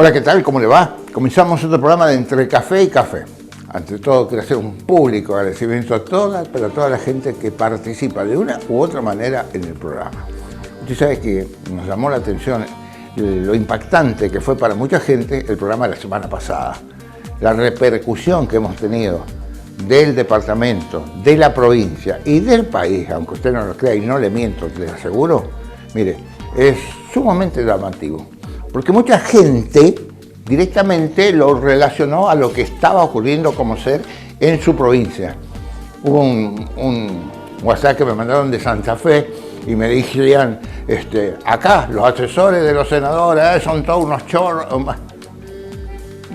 Hola, ¿qué tal? ¿Cómo le va? Comenzamos otro programa de Entre Café y Café. Ante todo, quiero hacer un público agradecimiento a toda la gente que participa de una u otra manera en el programa. Usted sabe que nos llamó la atención lo impactante que fue para mucha gente el programa de la semana pasada. La repercusión que hemos tenido del departamento, de la provincia y del país, aunque usted no lo crea y no le miento, le aseguro, mire, es sumamente llamativo. Porque mucha gente directamente lo relacionó a lo que estaba ocurriendo como ser en su provincia. Hubo un WhatsApp que me mandaron de Santa Fe y me decían, acá los asesores de los senadores son todos unos chorros.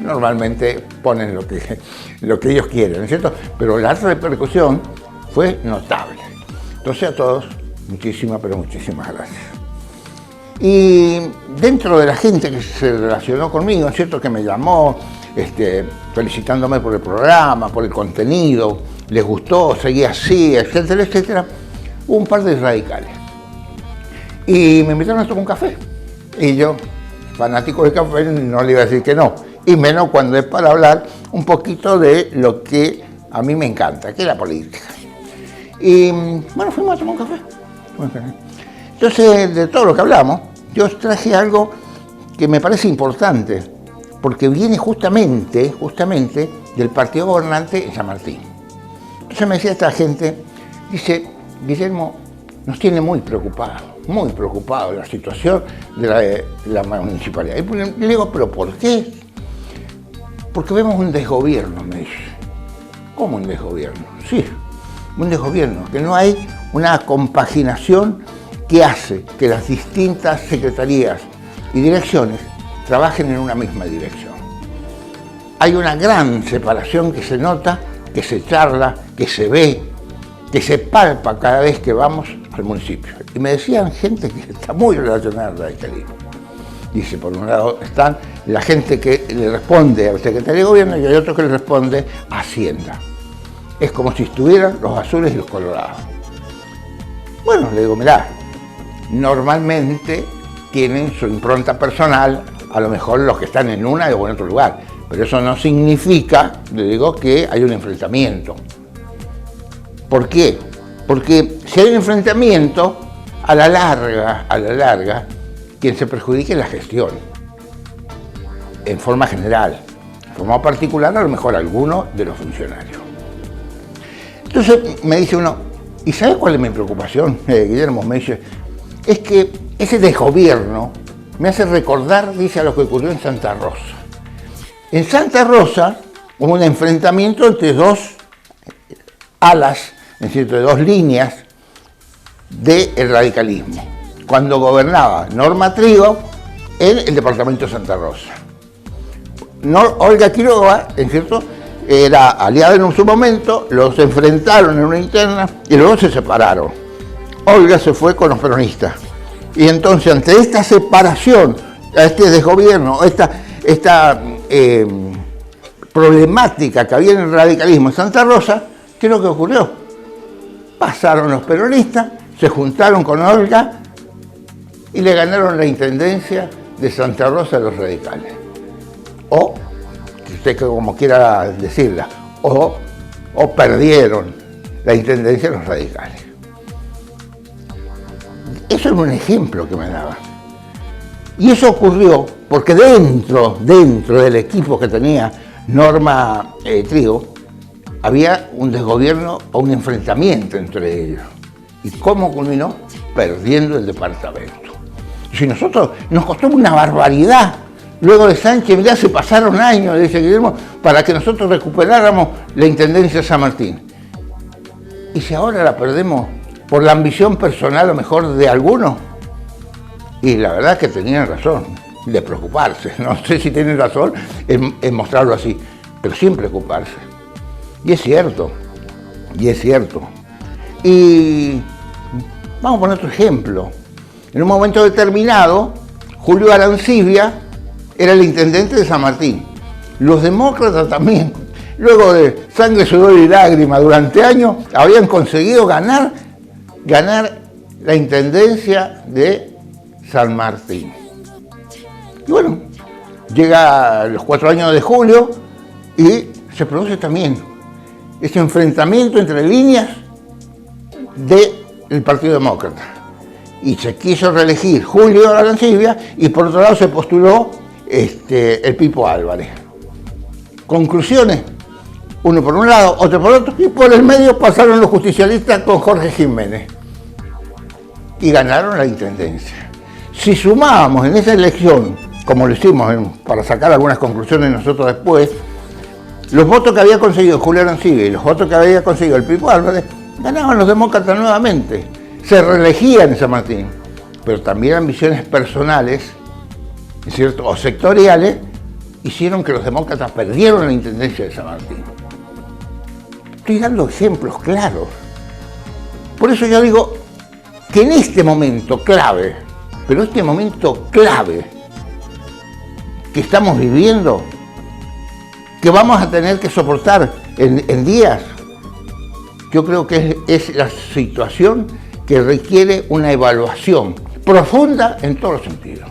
Normalmente ponen lo que ellos quieren, ¿no es cierto? Pero la repercusión fue notable. Entonces a todos, muchísimas gracias. Y dentro de la gente que se relacionó conmigo, es cierto que me llamó felicitándome por el programa, por el contenido, les gustó, seguía así, etcétera, etcétera, hubo un par de radicales. Y me invitaron a tomar un café. Y yo, fanático del café, no le iba a decir que no. Y menos cuando es para hablar un poquito de lo que a mí me encanta, que es la política. Y bueno, fuimos a tomar un café. Entonces, de todo lo que hablamos, yo traje algo que me parece importante, porque viene justamente del partido gobernante en San Martín. Entonces me decía esta gente, dice, Guillermo, nos tiene muy preocupado la situación de la municipalidad. Y le digo, ¿pero por qué? Porque vemos un desgobierno, me dice. ¿Cómo un desgobierno? Sí, un desgobierno, que no hay una compaginación que hace que las distintas secretarías y direcciones trabajen en una misma dirección. Hay una gran separación que se nota, que se charla, que se ve, que se palpa cada vez que vamos al municipio. Y me decían gente que está muy relacionada al radicalismo. Dice, por un lado están la gente que le responde al secretario de gobierno y hay otro que le responde a Hacienda. Es como si estuvieran los azules y los colorados. Bueno, le digo, mirá, normalmente tienen su impronta personal, a lo mejor los que están en una o en otro lugar, pero eso no significa, le digo, que hay un enfrentamiento. ¿Por qué? Porque si hay un enfrentamiento, a la larga, quien se perjudica es la gestión, en forma general, en forma particular a lo mejor alguno de los funcionarios. Entonces me dice uno, ¿y sabe cuál es mi preocupación, Guillermo? Me dice, es que ese desgobierno me hace recordar, dice, a lo que ocurrió en Santa Rosa. En Santa Rosa hubo un enfrentamiento entre dos alas, es decir, entre dos líneas del radicalismo, cuando gobernaba Norma Trigo en el departamento de Santa Rosa. Olga Quiroga, en cierto, era aliada en su momento, los enfrentaron en una interna y luego se separaron. Olga se fue con los peronistas. Y entonces, ante esta separación, este desgobierno, esta problemática que había en el radicalismo en Santa Rosa, ¿qué es lo que ocurrió? Pasaron los peronistas, se juntaron con Olga y le ganaron la intendencia de Santa Rosa a los radicales. O, usted como quiera decirla, o perdieron la intendencia de los radicales. Eso es un ejemplo que me daba. Y eso ocurrió porque dentro del equipo que tenía Norma Trigo, había un desgobierno o un enfrentamiento entre ellos. ¿Y cómo culminó? Perdiendo el departamento. Si nosotros nos costó una barbaridad, luego de Sánchez, mirá, se pasaron años, dice Guillermo, para que nosotros recuperáramos la intendencia de San Martín. Y si ahora la perdemos por la ambición personal, a lo mejor de algunos, y la verdad es que tenían razón de preocuparse. No sé si tienen razón en mostrarlo así, pero sin preocuparse. Y es cierto. Y vamos a poner otro ejemplo. En un momento determinado, Julio Arancibia era el intendente de San Martín. Los demócratas también, luego de sangre, sudor y lágrimas durante años, habían conseguido ganar la intendencia de San Martín. Y bueno, llega los 4 años de Julio y se produce también ese enfrentamiento entre líneas del Partido Demócrata. Y se quiso reelegir Julio Arancibia y por otro lado se postuló el Pipo Álvarez. Conclusiones, uno por un lado, otro por otro, y por el medio pasaron los justicialistas con Jorge Jiménez y ganaron la intendencia. Si sumábamos en esa elección, como lo hicimos para sacar algunas conclusiones nosotros después, los votos que había conseguido Julio Arancibia y los votos que había conseguido el Pipo Álvarez, ganaban los demócratas nuevamente. Se reelegían en San Martín, pero también ambiciones personales, ¿cierto?, o sectoriales, hicieron que los demócratas perdieron la intendencia de San Martín. Estoy dando ejemplos claros. Por eso yo digo que en este momento clave, pero este momento clave que estamos viviendo, que vamos a tener que soportar en días, yo creo que es la situación que requiere una evaluación profunda en todos los sentidos.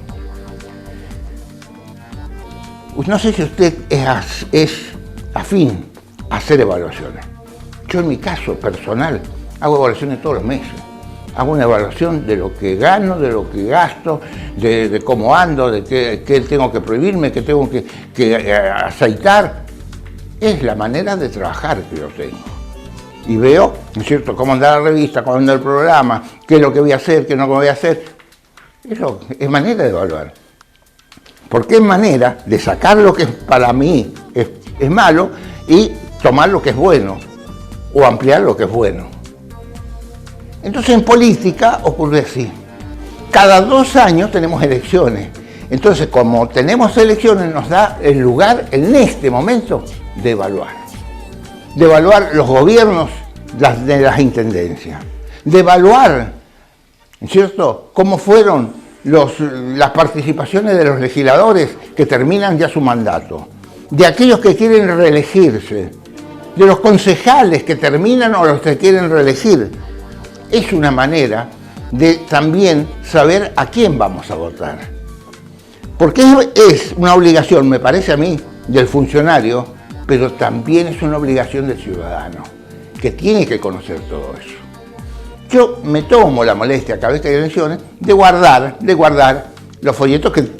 No sé si usted es afín a hacer evaluaciones. Yo en mi caso personal hago evaluaciones todos los meses. Hago una evaluación de lo que gano, de lo que gasto, de cómo ando, de qué tengo que prohibirme, qué tengo que aceitar. Es la manera de trabajar que yo tengo. Y veo, ¿no es cierto?, cómo anda la revista, cómo anda el programa, qué es lo que voy a hacer, qué no voy a hacer. Eso es manera de evaluar. Porque es manera de sacar lo que para mí es malo y tomar lo que es bueno, o ampliar lo que es bueno. Entonces en política ocurre así. Cada 2 años tenemos elecciones. Entonces como tenemos elecciones nos da el lugar en este momento de evaluar. De evaluar los gobiernos de las intendencias. De evaluar, ¿cierto?, cómo fueron las participaciones de los legisladores que terminan ya su mandato. De aquellos que quieren reelegirse. De los concejales que terminan o los que quieren reelegir. Es una manera de también saber a quién vamos a votar. Porque es una obligación, me parece a mí, del funcionario, pero también es una obligación del ciudadano, que tiene que conocer todo eso. Yo me tomo la molestia cada vez que hay elecciones de guardar los folletos que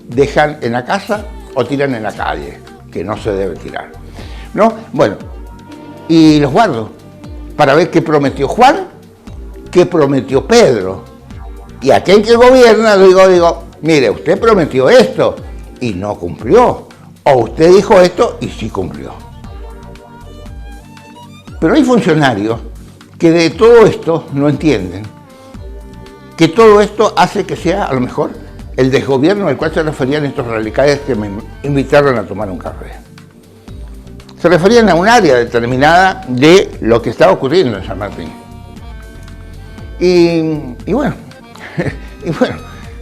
dejan en la casa o tiran en la calle, que no se debe tirar, ¿no? Bueno, y los guardo para ver qué prometió Juan, qué prometió Pedro. Y aquel que gobierna, digo, mire, usted prometió esto y no cumplió. O usted dijo esto y sí cumplió. Pero hay funcionarios que de todo esto no entienden. Que todo esto hace que sea, a lo mejor, el desgobierno al cual se referían estos radicales que me invitaron a tomar un café. Se referían a un área determinada de lo que estaba ocurriendo en San Martín. Y bueno,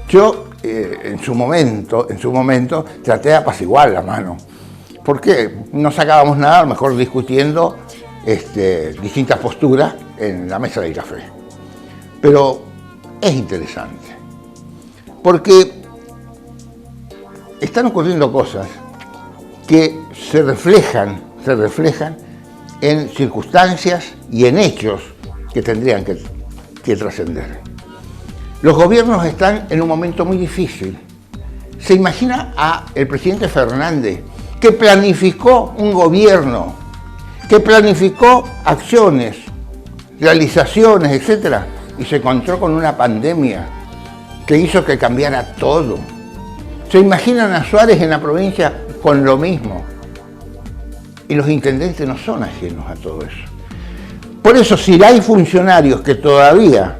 yo en su momento traté de apaciguar la mano, porque no sacábamos nada, a lo mejor discutiendo distintas posturas en la mesa del café. Pero es interesante, porque están ocurriendo cosas que se reflejan en circunstancias y en hechos que tendrían que trascender. Los gobiernos están en un momento muy difícil. Se imagina al presidente Fernández, que planificó un gobierno, que planificó acciones, realizaciones, etcétera, y se encontró con una pandemia que hizo que cambiara todo. Se imaginan a Suárez en la provincia con lo mismo. Y los intendentes no son ajenos a todo eso. Por eso, si hay funcionarios que todavía,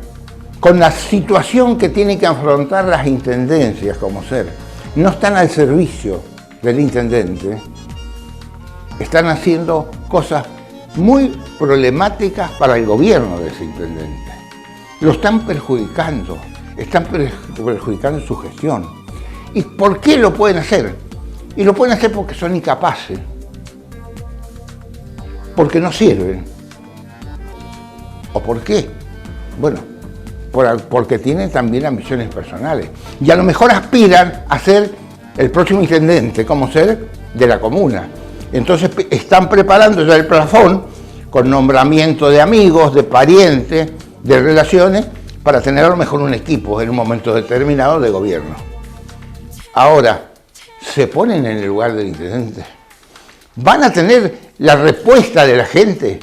con la situación que tienen que afrontar las intendencias como ser, no están al servicio del intendente, están haciendo cosas muy problemáticas para el gobierno de ese intendente. Lo están perjudicando su gestión. ¿Y por qué lo pueden hacer? Y lo pueden hacer porque son incapaces, porque no sirven. ¿O por qué? Bueno, porque tienen también ambiciones personales. Y a lo mejor aspiran a ser el próximo intendente, como ser de la comuna. Entonces están preparando ya el plafón con nombramiento de amigos, de parientes, de relaciones, para tener a lo mejor un equipo en un momento determinado de gobierno. Ahora, ¿se ponen en el lugar del intendente? ¿Van a tener la respuesta de la gente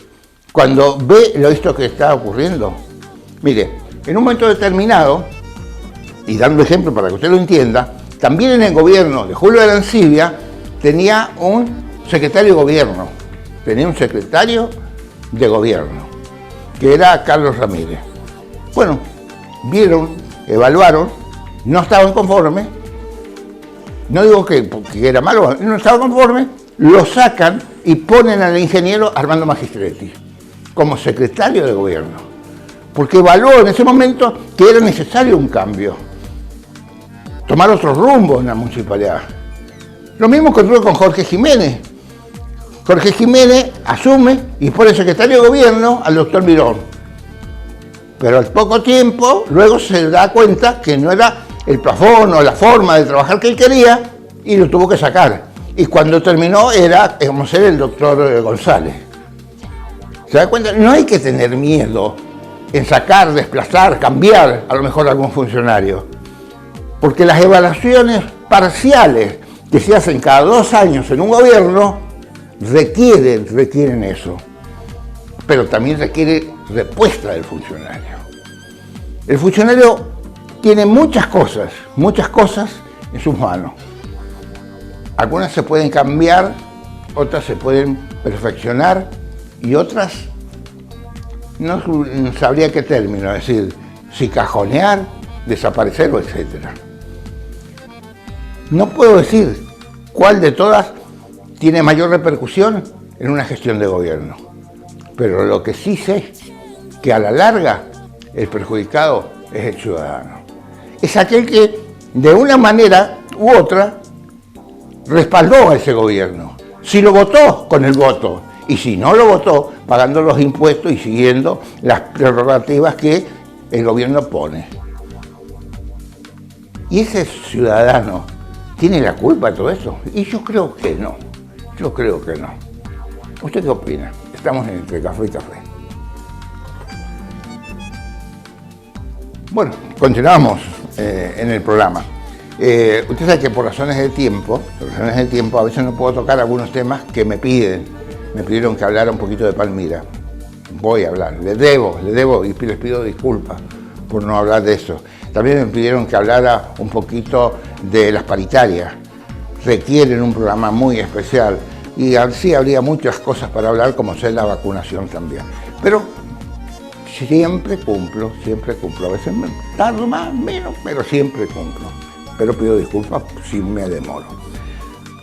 cuando ve esto que está ocurriendo? Mire, en un momento determinado, y dando ejemplo para que usted lo entienda, también en el gobierno de Julio Arancibia tenía un secretario de gobierno, que era Carlos Ramírez. Bueno, vieron, evaluaron, no estaban conformes, no digo que era malo, no estaban conformes, lo sacan y ponen al ingeniero Armando Magistretti como secretario de gobierno, porque evaluó en ese momento que era necesario un cambio, tomar otro rumbo en la municipalidad. Lo mismo ocurrió con Jorge Jiménez. Jorge Jiménez asume y pone secretario de gobierno al doctor Mirón. Pero al poco tiempo, luego se da cuenta que no era el plafón o la forma de trabajar que él quería y lo tuvo que sacar. Y cuando terminó era como ser el doctor González. ¿Se da cuenta? No hay que tener miedo en sacar, desplazar, cambiar a lo mejor algún funcionario. Porque las evaluaciones parciales que se hacen cada 2 años en un gobierno requieren eso. Pero también requiere respuesta del funcionario. El funcionario tiene muchas cosas en sus manos. Algunas se pueden cambiar, otras se pueden perfeccionar y otras no sabría qué término, es decir, si cajonear, desaparecer o etcétera. No puedo decir cuál de todas tiene mayor repercusión en una gestión de gobierno, pero lo que sí sé que a la larga el perjudicado es el ciudadano. Es aquel que de una manera u otra respaldó a ese gobierno. Si lo votó, con el voto, y si no lo votó, pagando los impuestos y siguiendo las prerrogativas que el gobierno pone. Y ese ciudadano tiene la culpa de todo eso. Y yo creo que no. ¿Usted qué opina? Estamos entre café y café. Bueno, continuamos en el programa. Usted sabe que por razones de tiempo, a veces no puedo tocar algunos temas que me pidieron que hablara un poquito de Palmira. Voy a hablar, les debo y les pido disculpas por no hablar de eso. También me pidieron que hablara un poquito de las paritarias. Requieren un programa muy especial y así habría muchas cosas para hablar, como ser la vacunación también. Pero siempre cumplo. A veces me tardo más, menos, pero siempre cumplo. Pero pido disculpas si me demoro.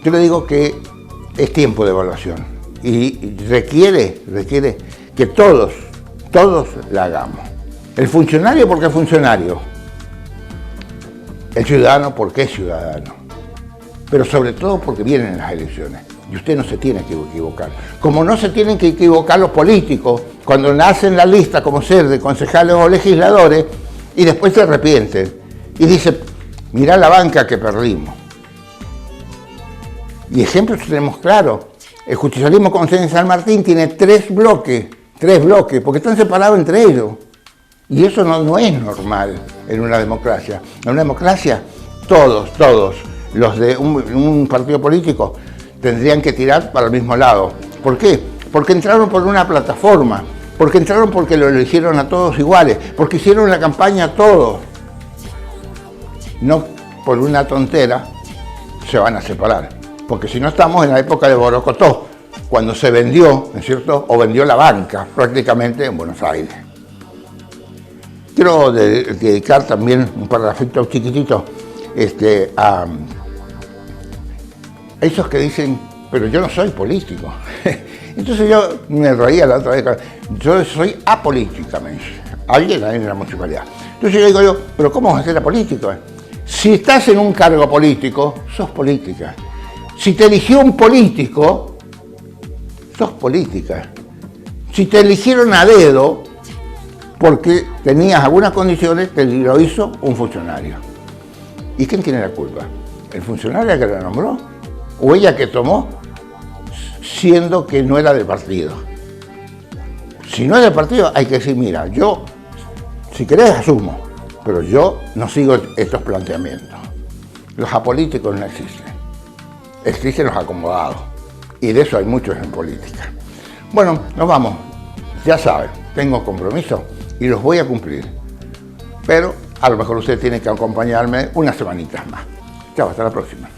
Yo le digo que es tiempo de evaluación y requiere que todos la hagamos. El funcionario porque es funcionario, el ciudadano porque es ciudadano, pero sobre todo porque vienen las elecciones y usted no se tiene que equivocar. Como no se tienen que equivocar los políticos cuando nacen la lista como ser de concejales o legisladores y después se arrepienten y dicen, mirá la banca que perdimos. Y ejemplos tenemos claros. El justicialismo con sede en San Martín tiene 3 bloques, porque están separados entre ellos. Y eso no es normal en una democracia. En una democracia, todos los de un partido político tendrían que tirar para el mismo lado. ¿Por qué? Porque entraron por una plataforma, porque lo eligieron a todos iguales, porque hicieron la campaña a todos. No por una tontera se van a separar, porque si no estamos en la época de Borocotó, cuando se vendió, ¿no es cierto?, o vendió la banca prácticamente en Buenos Aires. Quiero dedicar también un parrafito chiquitito a esos que dicen, pero yo no soy político. Entonces yo me reía la otra vez, yo soy apolítica, me dice alguien ahí en la municipalidad. Entonces yo digo pero ¿cómo vas a ser apolítica? Si estás en un cargo político, sos política. Si te eligió un político, sos política. Si te eligieron a dedo, porque tenías algunas condiciones, te lo hizo un funcionario. ¿Y quién tiene la culpa? ¿El funcionario que la nombró? ¿O ella que tomó siendo que no era del partido? Si no es del partido, hay que decir, mira, yo, si querés, asumo, pero yo no sigo estos planteamientos. Los apolíticos no existen. Existen los acomodados. Y de eso hay muchos en política. Bueno, nos vamos. Ya saben, tengo compromisos y los voy a cumplir. Pero a lo mejor usted tiene que acompañarme unas semanitas más. Chao, hasta la próxima.